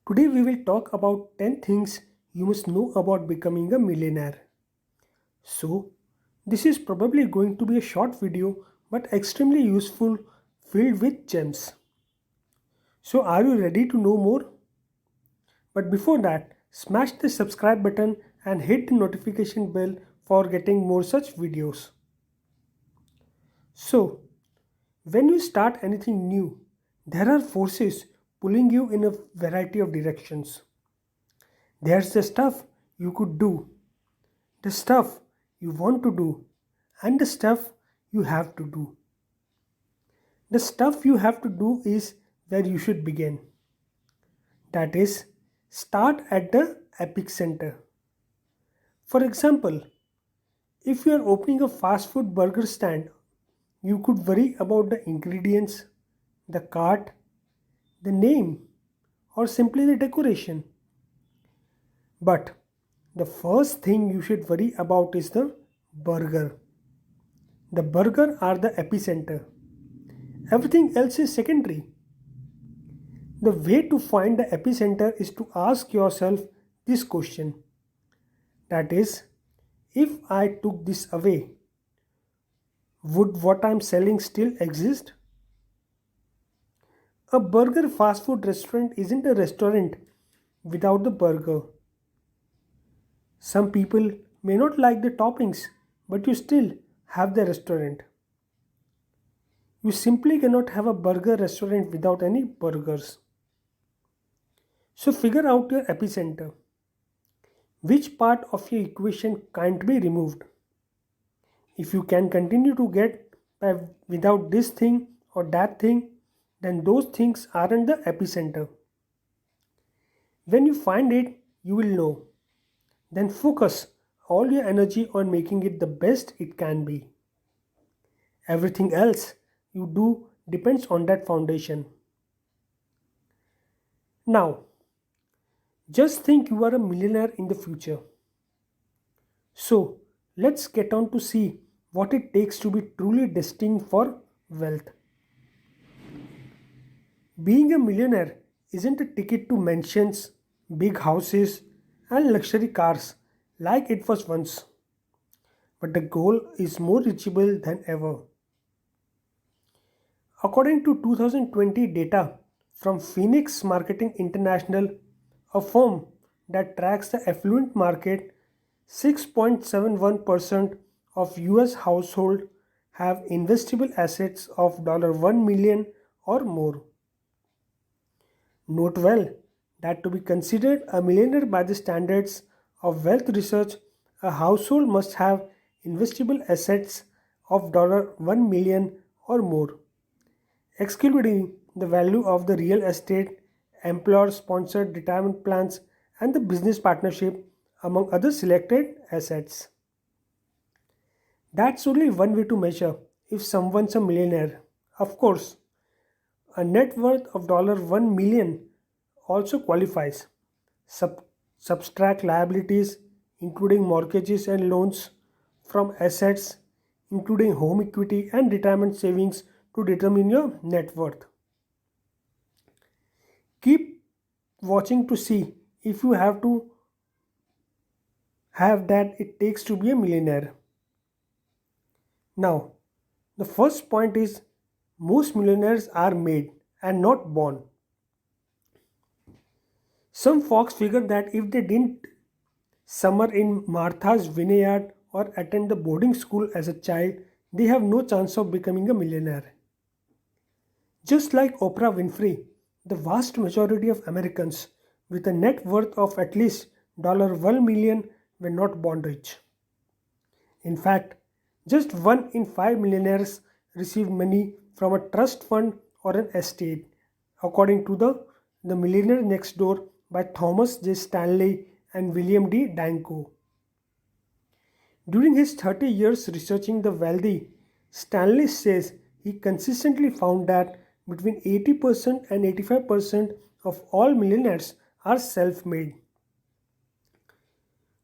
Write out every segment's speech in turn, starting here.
Today we will talk about 10 things you must know about becoming a millionaire. So, this is probably going to be a short video but extremely useful, filled with gems. So, are you ready to know more? But before that, smash the subscribe button and hit the notification bell for getting more such videos. So, when you start anything new, there are forces pulling you in a variety of directions. There's the stuff you could do, the stuff you want to do, and the stuff you have to do. The stuff you have to do is where you should begin. That is, start at the epicenter. For example, if you are opening a fast food burger stand, you could worry about the ingredients, the cart, the name, or simply the decoration. But the first thing you should worry about is the burger. The burger are the epicenter. Everything else is secondary. The way to find the epicenter is to ask yourself this question. That is, if I took this away, would what I'm selling still exist? A burger fast food restaurant isn't a restaurant without the burger. Some people may not like the toppings, but you still have the restaurant. You simply cannot have a burger restaurant without any burgers. So figure out your epicenter. Which part of your equation can't be removed? If you can continue to get by without this thing or that thing, then those things aren't the epicenter. When you find it, you will know. Then focus all your energy on making it the best it can be. Everything else you do depends on that foundation. Now, just think you are a millionaire in the future. So, let's get on to see what it takes to be truly destined for wealth. Being a millionaire isn't a ticket to mansions, big houses, and luxury cars like it was once, but the goal is more reachable than ever. According to 2020 data from Phoenix Marketing International, a firm that tracks the affluent market, 6.71% of US households have investable assets of $1 million or more. Note well that to be considered a millionaire by the standards of wealth research, a household must have investable assets of $1 million or more, excluding the value of the real estate, employer sponsored retirement plans, and the business partnership, among other selected assets. That's only one way to measure if someone's a millionaire. Of course, a net worth of $1 million also qualifies. Sub- Subtract liabilities, including mortgages and loans, from assets, including home equity and retirement savings, to determine your net worth. Keep watching to see if you have to have that it takes to be a millionaire. Now, the first point is most millionaires are made and not born. Some folks figure that if they didn't summer in Martha's vineyard or attend the boarding school as a child, they have no chance of becoming a millionaire. Just like Oprah Winfrey, the vast majority of Americans with a net worth of at least $1 million were not born rich. In fact, just 1 in 5 millionaires receive money from a trust fund or an estate, according to the Millionaire Next Door by Thomas J. Stanley and William D. Danko. During his 30 years researching the wealthy, Stanley says he consistently found that between 80% and 85% of all millionaires are self made.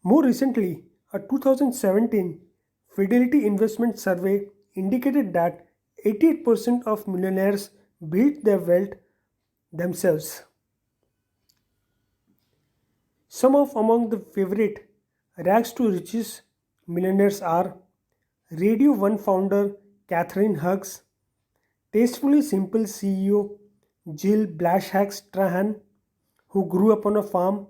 More recently, a 2017 Fidelity Investment Survey indicated that 88% of millionaires built their wealth themselves. Some of among the favorite rags to riches millionaires are Radio 1 founder Catherine Hughes, tastefully simple CEO Jill Blashak Strahan, who grew up on a farm,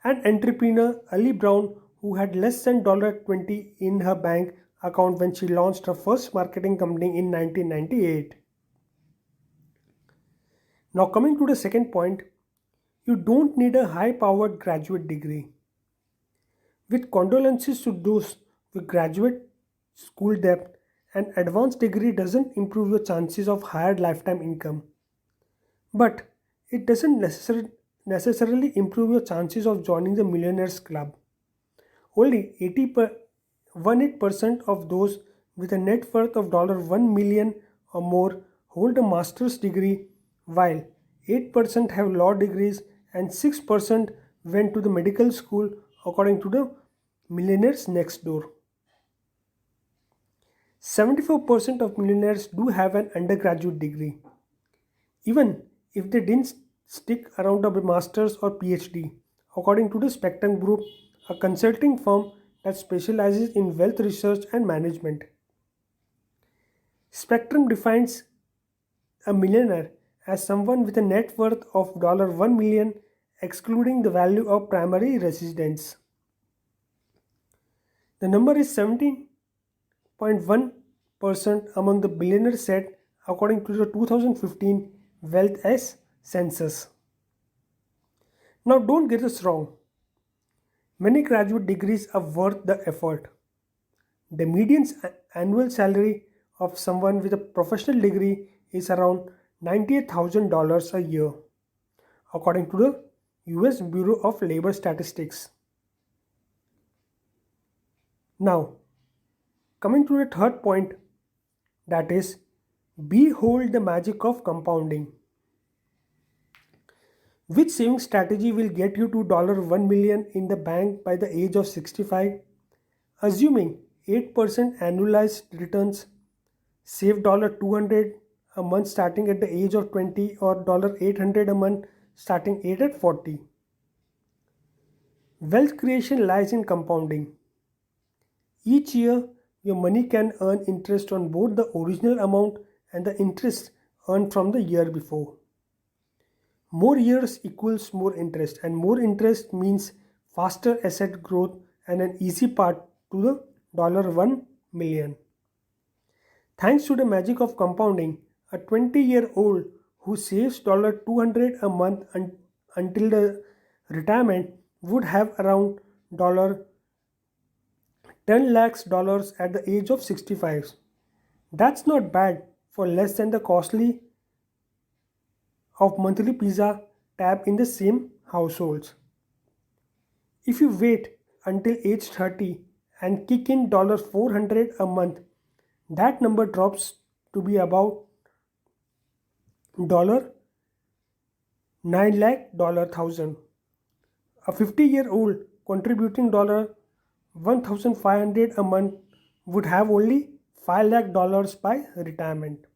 and entrepreneur Ali Brown, who had less than $20 in her bank account when she launched her first marketing company in 1998. Now, coming to the second point, you don't need a high powered graduate degree. With condolences to those with graduate school debt, an advanced degree doesn't improve your chances of higher lifetime income, but it doesn't necessarily improve your chances of joining the Millionaires Club. Only 18% of those with a net worth of $1 million or more hold a master's degree, while 8% have law degrees and 6% went to the medical school, according to the Millionaires Next Door. 74% of millionaires do have an undergraduate degree, even if they didn't stick around a master's or PhD, according to the Spectrum Group, a consulting firm that specializes in wealth research and management. Spectrum defines a millionaire as someone with a net worth of $1 million, excluding the value of primary residence. The number is 17.1% among the billionaires set according to the 2015 Wealth S census. Now, don't get us wrong. Many graduate degrees are worth the effort. The median annual salary of someone with a professional degree is around $98,000 a year, according to the US Bureau of Labor Statistics. Now, coming to the third point, that is, behold the magic of compounding. Which saving strategy will get you to $1 million in the bank by the age of 65? Assuming 8% annualized returns, save $200 a month starting at the age of 20 or $800 a month starting age at 40. Wealth creation lies in compounding. Each year, your money can earn interest on both the original amount and the interest earned from the year before. More years equals more interest, and more interest means faster asset growth and an easy path to the $1 million. Thanks to the magic of compounding, a 20-year-old who saves $200 a month until the retirement would have around $10 lakhs at the age of 65. That's not bad for less than the costly of monthly pizza tab in the same households. If you wait until age 30 and kick in $400 a month, that number drops to be about $9 lakh thousand. A 50-year-old contributing $1,500 a month would have only $5 lakh by retirement.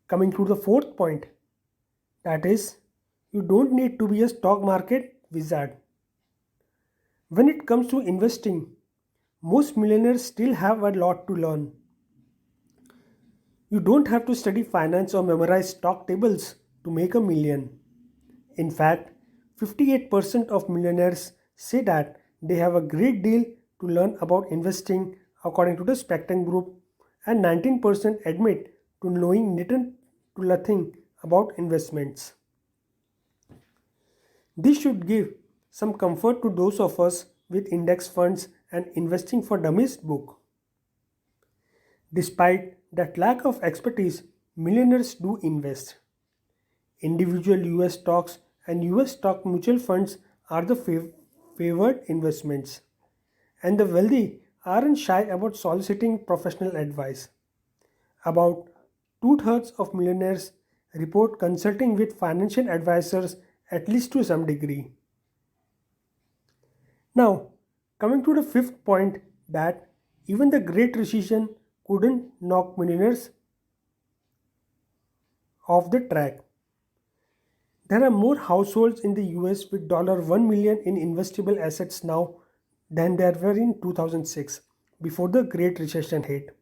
Coming to the fourth point, that is, you don't need to be a stock market wizard. When it comes to investing, most millionaires still have a lot to learn. You don't have to study finance or memorize stock tables to make a million. In fact, 58% of millionaires say that they have a great deal to learn about investing, according to the Spectrum Group, and 19% admit to knowing little to nothing about investments. This should give some comfort to those of us with index funds and investing for dummies book. Despite that lack of expertise, millionaires do invest. Individual US stocks and US stock mutual funds are the favored investments, and the wealthy aren't shy about soliciting professional advice. About two-thirds of millionaires report consulting with financial advisors at least to some degree. Now, coming to the fifth point, that even the Great Recession couldn't knock millionaires off the track. There are more households in the US with $1 million in investable assets now than there were in 2006, before the Great Recession hit.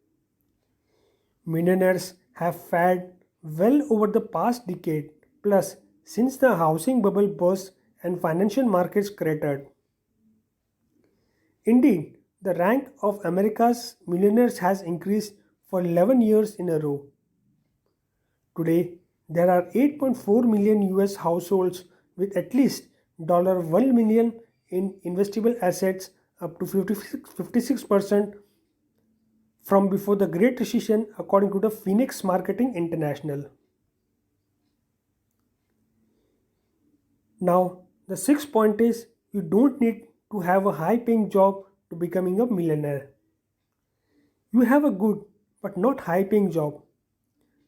Millionaires have fared well over the past decade, plus, since the housing bubble burst and financial markets cratered. Indeed, the rank of America's millionaires has increased for 11 years in a row. Today, there are 8.4 million US households with at least $1 million in investable assets, up to 56% from before the Great Recession, according to the Phoenix Marketing International. Now, the sixth point is you don't need to have a high paying job to becoming a millionaire. You have a good but not high paying job.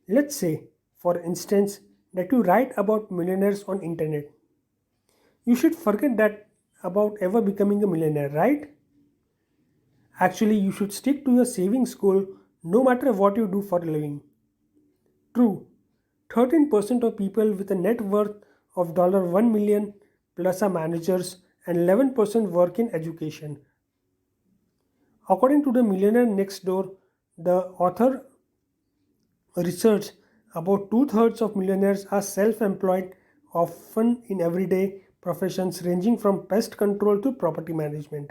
Let's say, for instance, that you write about millionaires on internet. You should forget that about ever becoming a millionaire, right? Actually, you should stick to your savings goal no matter what you do for a living. True, 13% of people with a net worth of $1 million plus are managers and 11% work in education. According to the Millionaire Next Door, the author research about two-thirds of millionaires are self-employed, often in everyday professions ranging from pest control to property management.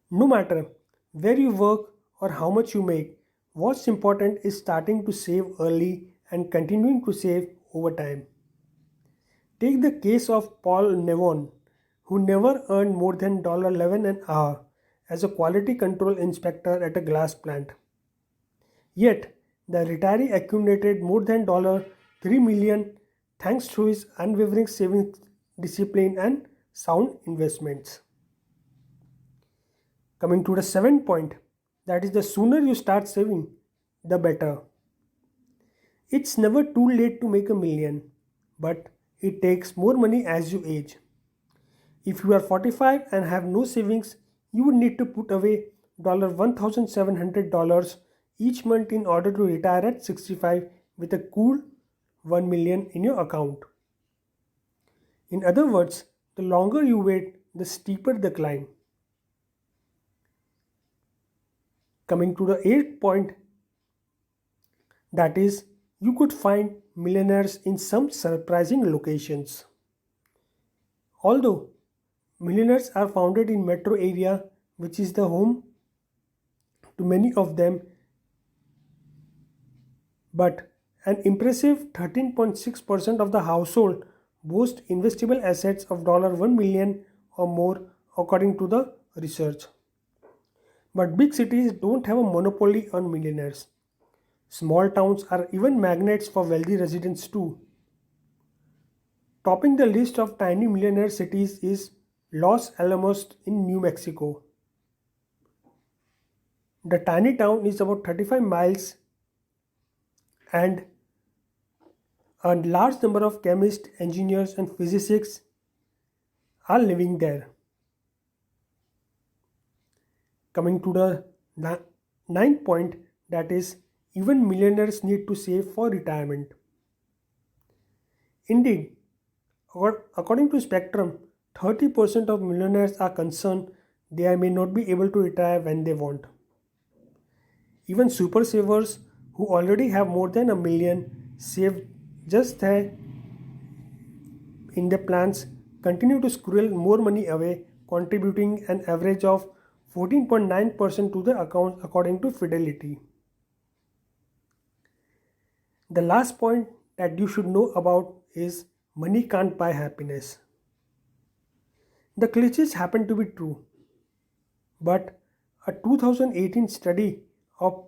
No matter where you work or how much you make, what's important is starting to save early and continuing to save over time. Take the case of Paul Nevon, who never earned more than $11 an hour as a quality control inspector at a glass plant. Yet, the retiree accumulated more than $3 million thanks to his unwavering saving discipline and sound investments. Coming to the seventh point, that is the sooner you start saving, the better. It's never too late to make a million, but it takes more money as you age. If you are 45 and have no savings, you would need to put away $1,700 each month in order to retire at 65 with a cool 1 million in your account. In other words, the longer you wait, the steeper the climb. Coming to the eighth point, that is, you could find millionaires in some surprising locations. Although millionaires are founded in metro area, which is the home to many of them, but an impressive 13.6% of the household boast investable assets of $1 million or more, according to the research. But big cities don't have a monopoly on millionaires. Small towns are even magnets for wealthy residents too. Topping the list of tiny millionaire cities is Los Alamos in New Mexico. The tiny town is about 35 miles and a large number of chemists, engineers, and physicists are living there. Coming to the ninth point, that is, even millionaires need to save for retirement. Indeed, according to Spectrum, 30% of millionaires are concerned they may not be able to retire when they want. Even super savers who already have more than a million saved just there in their plans continue to squirrel more money away, contributing an average of 14.9% to the account according to Fidelity. The last point that you should know about is money can't buy happiness. The cliches happen to be true, but a 2018 study of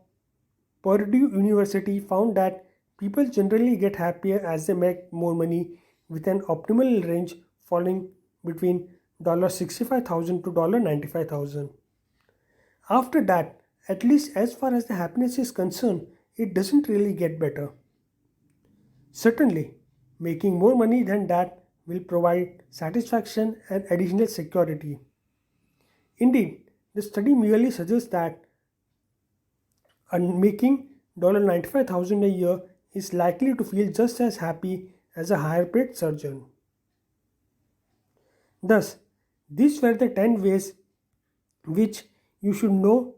Purdue University found that people generally get happier as they make more money, with an optimal range falling between $65,000 to $95,000. After that, at least as far as the happiness is concerned, it doesn't really get better. Certainly, making more money than that will provide satisfaction and additional security. Indeed, the study merely suggests that making $95,000 a year is likely to feel just as happy as a higher paid surgeon. Thus, these were the 10 ways which you should know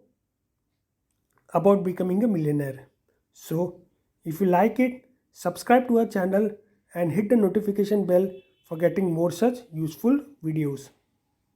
about becoming a millionaire. So, if you like it, subscribe to our channel and hit the notification bell for getting more such useful videos.